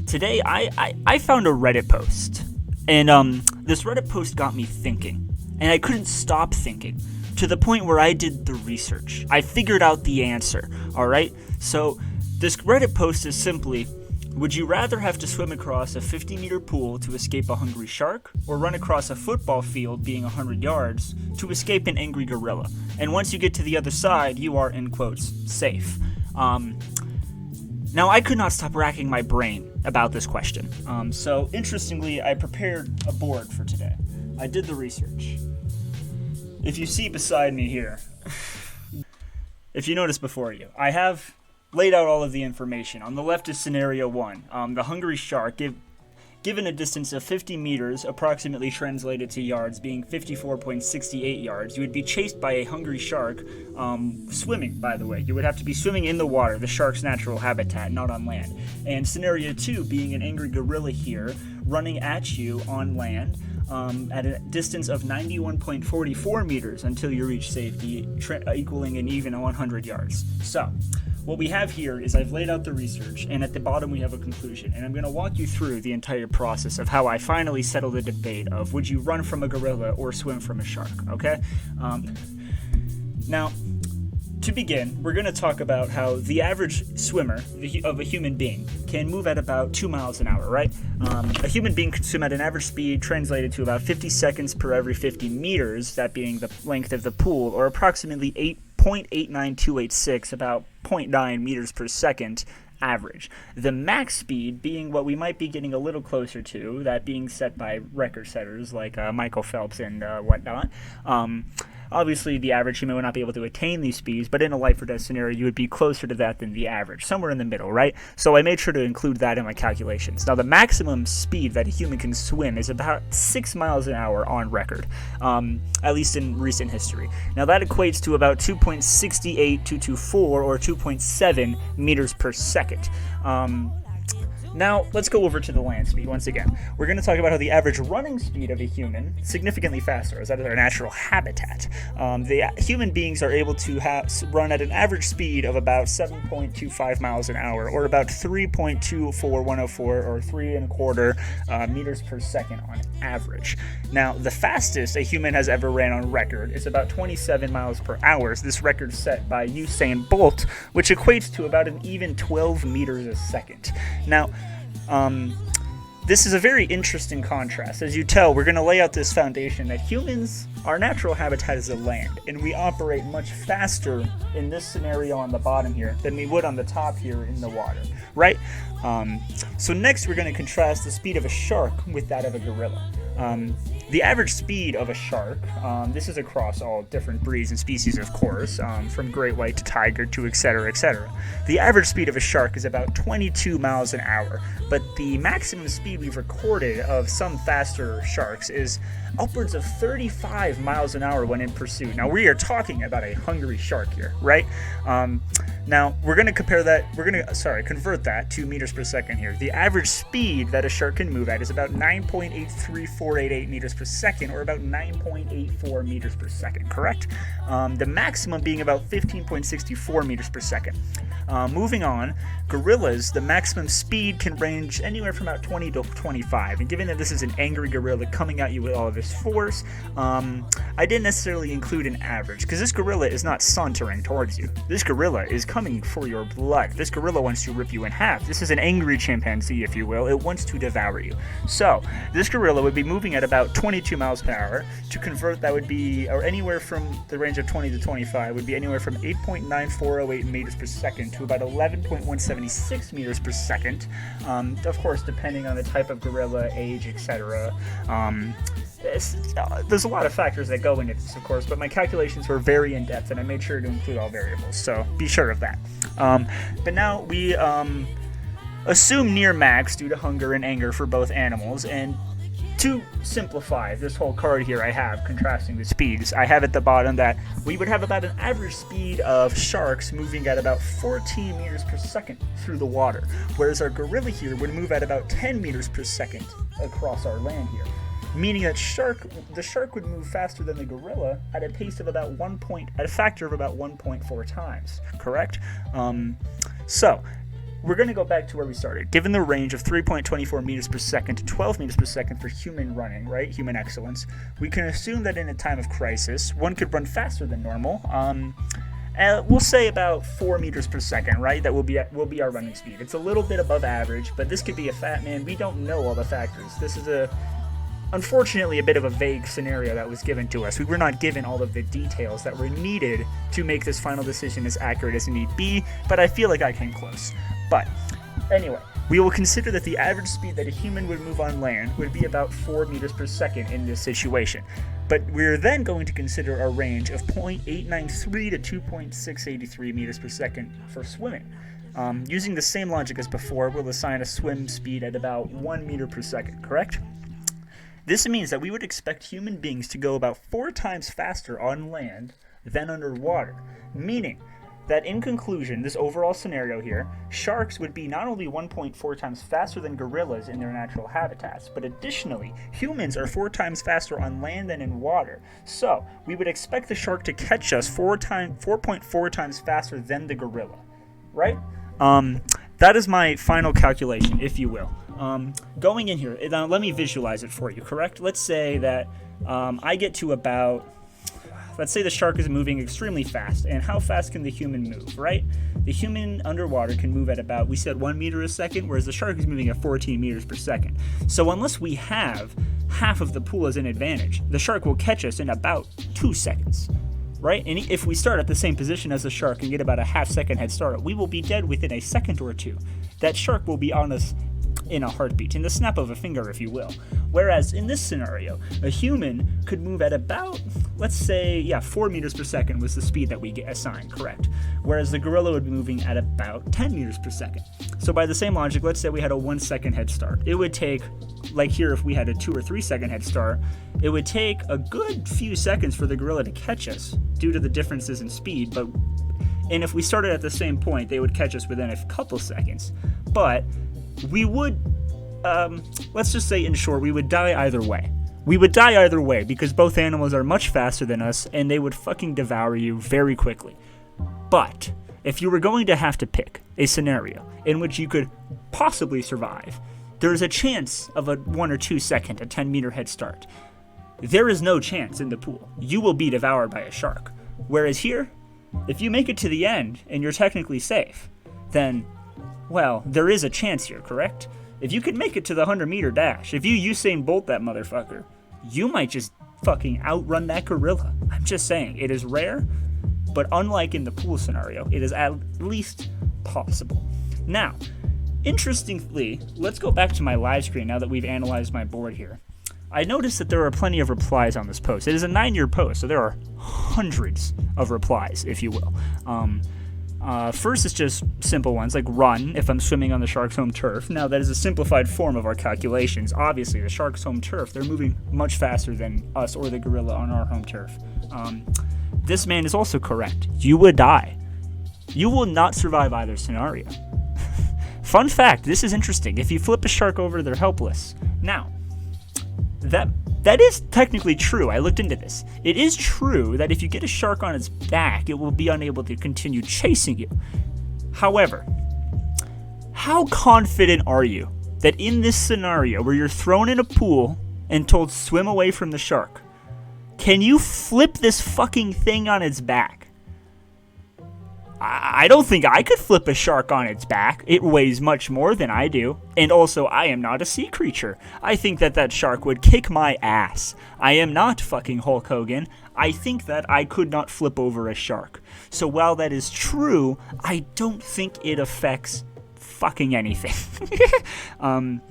Today I found a Reddit post, and this Reddit post got me thinking, and I couldn't stop thinking, to the point where I did the research. I figured out the answer, alright? So, this Reddit post is simply, would you rather have to swim across a 50-meter pool to escape a hungry shark, or run across a football field being 100 yards to escape an angry gorilla? And once you get to the other side, you are, in quotes, safe. Now, I could not stop racking my brain about this question. So, interestingly, I prepared a board for today. I did the research. If you see beside me here, if you notice before you, I have laid out all of the information. On the left is scenario 1. The hungry shark, given a distance of 50 meters, approximately translated to yards, being 54.68 yards, you would be chased by a hungry shark, swimming, by the way. You would have to be swimming in the water, the shark's natural habitat, not on land. And scenario 2 being an angry gorilla here, running at you on land, at a distance of 91.44 meters until you reach safety, equaling an even 100 yards. So, what we have here is I've laid out the research, and at the bottom we have a conclusion, and I'm going to walk you through the entire process of how I finally settled the debate of would you run from a gorilla or swim from a shark, okay? Now, to begin, we're going to talk about how the average swimmer of a human being can move at about 2 miles an hour, right? A human being can swim at an average speed translated to about 50 seconds per every 50 meters, that being the length of the pool, or approximately 8.89286, about 0.9 meters per second average. The max speed being what we might be getting a little closer to, that being set by record setters like Michael Phelps and whatnot. Obviously, the average human would not be able to attain these speeds, but in a life or death scenario, you would be closer to that than the average, somewhere in the middle, right? So I made sure to include that in my calculations. Now, the maximum speed that a human can swim is about 6 miles an hour on record, at least in recent history. Now, that equates to about 2.68224 or 2.7 meters per second. Now, let's go over to the land speed once again. We're going to talk about how the average running speed of a human significantly faster, as that is our natural habitat. The human beings are able to run at an average speed of about 7.25 miles an hour, or about 3.24104 or 3.25 meters per second on average. Now, the fastest a human has ever ran on record is about 27 miles per hour. This record set by Usain Bolt, which equates to about an even 12 meters a second. Now, this is a very interesting contrast. As you tell, we're going to lay out this foundation that humans, our natural habitat is the land, and we operate much faster in this scenario on the bottom here than we would on the top here in the water, right? So next we're going to contrast the speed of a shark with that of a gorilla. The average speed of a shark, this is across all different breeds and species, of course, from great white to tiger to etc., etc. The average speed of a shark is about 22 miles an hour, but the maximum speed we've recorded of some faster sharks is upwards of 35 miles an hour when in pursuit. Now, we are talking about a hungry shark here, right? Now, we're going to convert that to meters per second here. The average speed that a shark can move at is about 9.83488 meters per second, or about 9.84 meters per second, correct? The maximum being about 15.64 meters per second. Moving on, gorillas, the maximum speed can range anywhere from about 20 to 25. And given that this is an angry gorilla coming at you with all of his force, I didn't necessarily include an average, because this gorilla is not sauntering towards you. This gorilla is coming for your blood. This gorilla wants to rip you in half. This is an angry chimpanzee, if you will. It wants to devour you. So, this gorilla would be moving at about 22 miles per hour. To convert, that would be, or anywhere from the range of 20 to 25, would be anywhere from 8.9408 meters per second to about 11.176 meters per second. Of course, depending on the type of gorilla, age, etc. There's a lot of factors that go into this, of course, but my calculations were very in-depth, and I made sure to include all variables, so be sure of that. But now we assume near max due to hunger and anger for both animals, and to simplify this whole card here I have contrasting the speeds, I have at the bottom that we would have about an average speed of sharks moving at about 14 meters per second through the water, whereas our gorilla here would move at about 10 meters per second across our land here. Meaning that the shark would move faster than the gorilla at a pace of about at a factor of about 1.4 times, correct? So we're going to go back to where we started. Given the range of 3.24 meters per second to 12 meters per second for human running, right, human excellence, we can assume that in a time of crisis, one could run faster than normal. We'll say about 4 meters per second, right? That will be our running speed. It's a little bit above average, but this could be a fat man. We don't know all the factors. This is unfortunately a bit of a vague scenario that was given to us. We were not given all of the details that were needed to make this final decision as accurate as it need be, but I feel like I came close. But anyway, we will consider that the average speed that a human would move on land would be about 4 meters per second in this situation. But we're then going to consider a range of 0.893 to 2.683 meters per second for swimming. Using the same logic as before, we'll assign a swim speed at about 1 meter per second, correct? This means that we would expect human beings to go about 4 times faster on land than underwater, meaning that in conclusion, this overall scenario here, sharks would be not only 1.4 times faster than gorillas in their natural habitats, but additionally, humans are 4 times faster on land than in water. So, we would expect the shark to catch us 4.4 times faster than the gorilla, right? That is my final calculation, if you will. Going in here, now let me visualize it for you, correct? Let's say that I get to about... Let's say the shark is moving extremely fast, and how fast can the human move, right? The human underwater can move at about, we said 1 meter a second, whereas the shark is moving at 14 meters per second. So unless we have half of the pool as an advantage, the shark will catch us in about 2 seconds, right? And if we start at the same position as the shark and get about a half-second head start, we will be dead within a second or two. That shark will be on us in a heartbeat, in the snap of a finger, if you will. Whereas in this scenario, a human could move at about, let's say, 4 meters per second was the speed that we get assigned, correct? Whereas the gorilla would be moving at about 10 meters per second. So by the same logic, let's say we had a 1 second head start. It would take, like here, if we had a 2 or 3 second head start, it would take a good few seconds for the gorilla to catch us due to the differences in speed, and if we started at the same point, they would catch us within a couple seconds. But we would, let's just say in short, we would die either way. We would die either way because both animals are much faster than us and they would fucking devour you very quickly. But if you were going to have to pick a scenario in which you could possibly survive, there is a chance of a 1 or 2 second, a 10 meter head start. There is no chance in the pool. You will be devoured by a shark. Whereas here, if you make it to the end and you're technically safe, then well, there is a chance here, correct? If you could make it to the 100-meter dash, if you Usain Bolt that motherfucker, you might just fucking outrun that gorilla. I'm just saying, it is rare, but unlike in the pool scenario, it is at least possible. Now, interestingly, let's go back to my live screen now that we've analyzed my board here. I noticed that there are plenty of replies on this post. It is a 9-year post, so there are hundreds of replies, if you will. First is just simple ones like run if I'm swimming on the shark's home turf. Now that is a simplified form of our calculations. Obviously the shark's home turf, they're moving much faster than us or the gorilla on our home turf. This man is also correct. You would die. You will not survive either scenario. Fun fact, this is interesting. If you flip a shark over, they're helpless. Now, that is technically true. I looked into this. It is true that if you get a shark on its back, it will be unable to continue chasing you. However, how confident are you that in this scenario where you're thrown in a pool and told swim away from the shark, can you flip this fucking thing on its back? I don't think I could flip a shark on its back. It weighs much more than I do. And also, I am not a sea creature. I think that shark would kick my ass. I am not fucking Hulk Hogan. I think that I could not flip over a shark. So while that is true, I don't think it affects fucking anything. The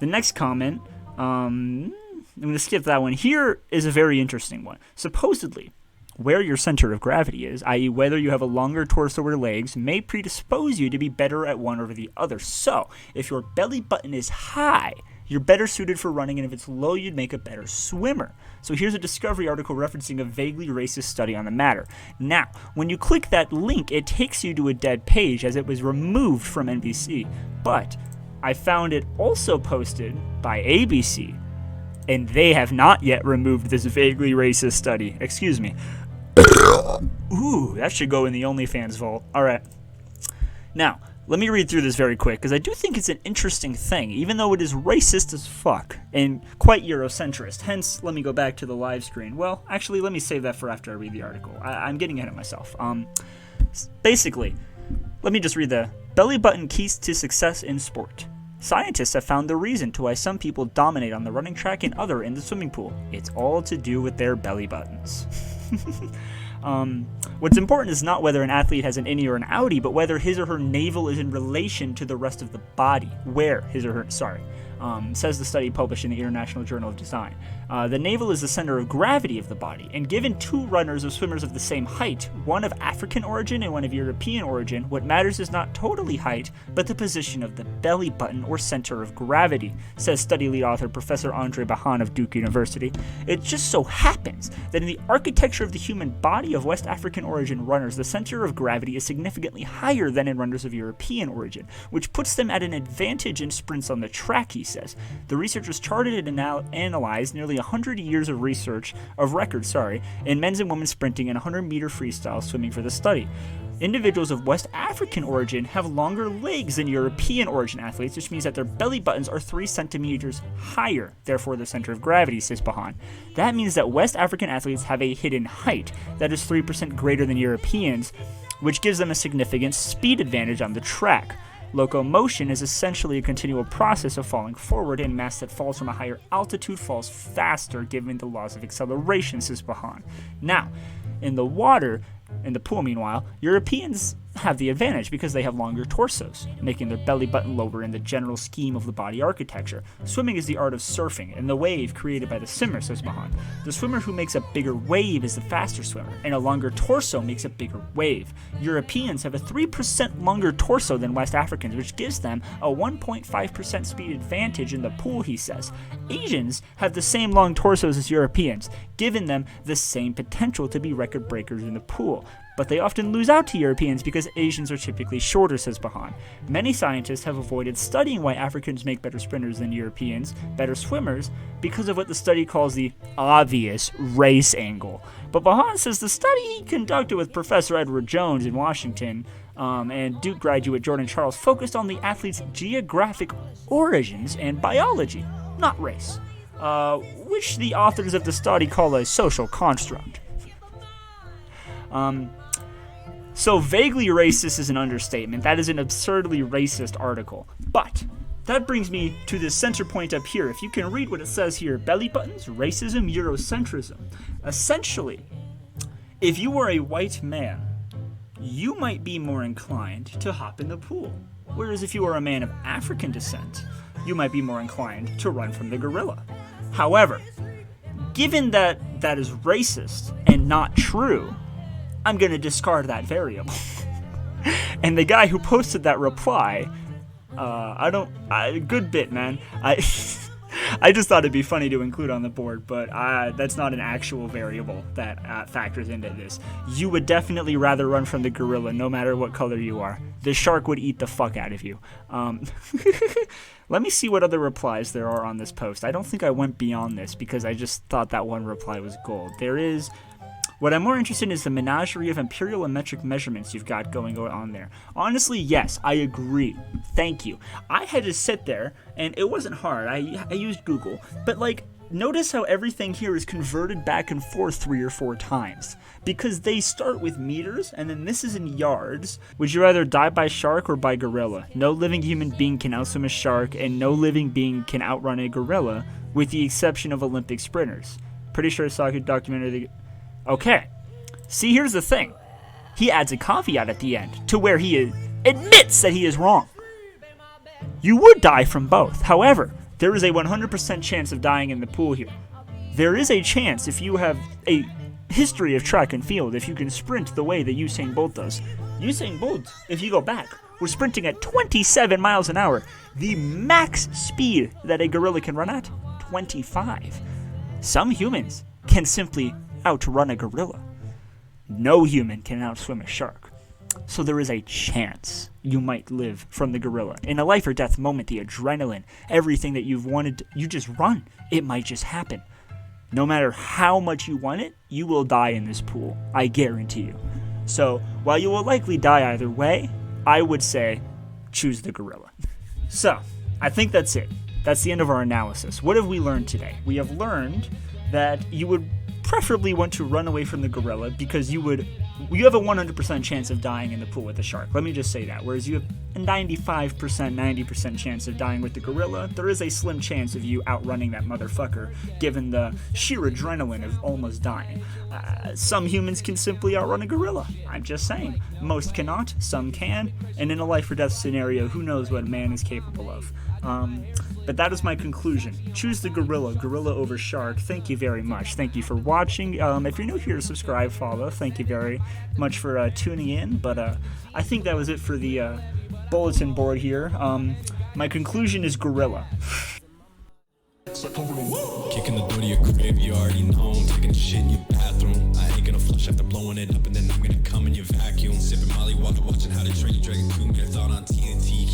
next comment, I'm going to skip that one. Here is a very interesting one. Supposedly, where your center of gravity is, i.e. whether you have a longer torso or legs, may predispose you to be better at one over the other. So, if your belly button is high, you're better suited for running, and if it's low, you'd make a better swimmer. So here's a Discovery article referencing a vaguely racist study on the matter. Now, when you click that link, it takes you to a dead page as it was removed from NBC. But I found it also posted by ABC, and they have not yet removed this vaguely racist study. Excuse me. Ooh, that should go in the OnlyFans vault. All right. Now, Let me read through this very quick, because I do think it's an interesting thing, even though it is racist as fuck and quite Eurocentrist. Hence, let me go back to the live screen. Well, actually, let me save that for after I read the article. I'm getting ahead of myself. Basically, let me just read the belly button keys to success in sport. Scientists have found the reason to why some people dominate on the running track and other in the swimming pool. It's all to do with their belly buttons. What's important is not whether an athlete has an innie or an outie, but whether his or her navel is in relation to the rest of the body. Says the study published in the International Journal of Design. The navel is the center of gravity of the body, and given two runners or swimmers of the same height, one of African origin and one of European origin, what matters is not totally height, but the position of the belly button or center of gravity, says study lead author Professor Andre Bahan of Duke University. It just so happens that in the architecture of the human body of West African origin runners, the center of gravity is significantly higher than in runners of European origin, which puts them at an advantage in sprints on the track, he says. The researchers charted and analyzed nearly 100 years of records in men's and women's sprinting and 100-meter freestyle swimming for the study. Individuals of West African origin have longer legs than European origin athletes, which means that their belly buttons are 3 centimeters higher, therefore the center of gravity, says Bahan. That means that West African athletes have a hidden height that is 3% greater than Europeans, which gives them a significant speed advantage on the track. Locomotion is essentially a continual process of falling forward, and mass that falls from a higher altitude falls faster given the laws of acceleration, says Bahan. Now, in the pool, meanwhile, Europeans have the advantage because they have longer torsos, making their belly button lower in the general scheme of the body architecture. Swimming is the art of surfing, and the wave created by the swimmer, says Mahan. The swimmer who makes a bigger wave is the faster swimmer, and a longer torso makes a bigger wave. Europeans have a 3% longer torso than West Africans, which gives them a 1.5% speed advantage in the pool, he says. Asians have the same long torsos as Europeans, giving them the same potential to be record breakers in the pool. But they often lose out to Europeans because Asians are typically shorter, says Bahan. Many scientists have avoided studying why Africans make better sprinters than Europeans, better swimmers, because of what the study calls the obvious race angle. But Bahan says the study he conducted with Professor Edward Jones in Washington and Duke graduate Jordan Charles focused on the athlete's geographic origins and biology, not race, which the authors of the study call a social construct. So vaguely racist is an understatement. That is an absurdly racist article. But that brings me to the center point up here. If you can read what it says here, belly buttons, racism, Eurocentrism. Essentially, if you were a white man, you might be more inclined to hop in the pool. Whereas if you were a man of African descent, you might be more inclined to run from the gorilla. However, given that that is racist and not true, I'm going to discard that variable. And the guy who posted that reply, good bit, man. I just thought it'd be funny to include on the board, but that's not an actual variable that factors into this. You would definitely rather run from the gorilla no matter what color you are. The shark would eat the fuck out of you. Let me see what other replies there are on this post. I don't think I went beyond this because I just thought that one reply was gold. There is... What I'm more interested in is the menagerie of imperial and metric measurements you've got going on there. Honestly, yes, I agree. Thank you. I had to sit there, and it wasn't hard. I used Google. But, notice how everything here is converted back and forth 3 or 4 times. Because they start with meters, and then this is in yards. Would you rather die by shark or by gorilla? No living human being can outswim a shark, and no living being can outrun a gorilla, with the exception of Olympic sprinters. Pretty sure I saw a documentary... Okay, see, here's the thing. He adds a caveat at the end to where he admits that he is wrong. You would die from both. However, there is a 100% chance of dying in the pool here. There is a chance if you have a history of track and field, if you can sprint the way that Usain Bolt does. Usain Bolt, if you go back, was sprinting at 27 miles an hour. The max speed that a gorilla can run at, 25. Some humans can simply outrun a gorilla. No human can outswim a shark. So there is a chance you might live from the gorilla. In a life or death moment, the adrenaline, everything that you've wanted, you just run. It might just happen. No matter how much you want it, you will die in this pool. I guarantee you. So while you will likely die either way, I would say choose the gorilla. So, I think that's it. That's the end of our analysis. What have we learned today? We have learned that you would preferably want to run away from the gorilla because you have a 100% chance of dying in the pool with the shark. Let me just say that. Whereas you have a 95%, 90% chance of dying with the gorilla, there is a slim chance of you outrunning that motherfucker given the sheer adrenaline of almost dying. Some humans can simply outrun a gorilla. I'm just saying. Most cannot, some can, and in a life or death scenario, who knows what man is capable of. But that is my conclusion. Choose the gorilla over shark. Thank you very much. Thank you for watching. If you're new here, subscribe, follow. Thank you very much for tuning in. But I think that was it for the bulletin board here. My conclusion is gorilla. Kicking the door to your crib, you already know. Taking a shit in your bathroom. I ain't gonna flush after blowing it up, and then I'm gonna come in your vacuum. Sipping Molly water, watching how they train you, dragon 2 minutes out on TNT.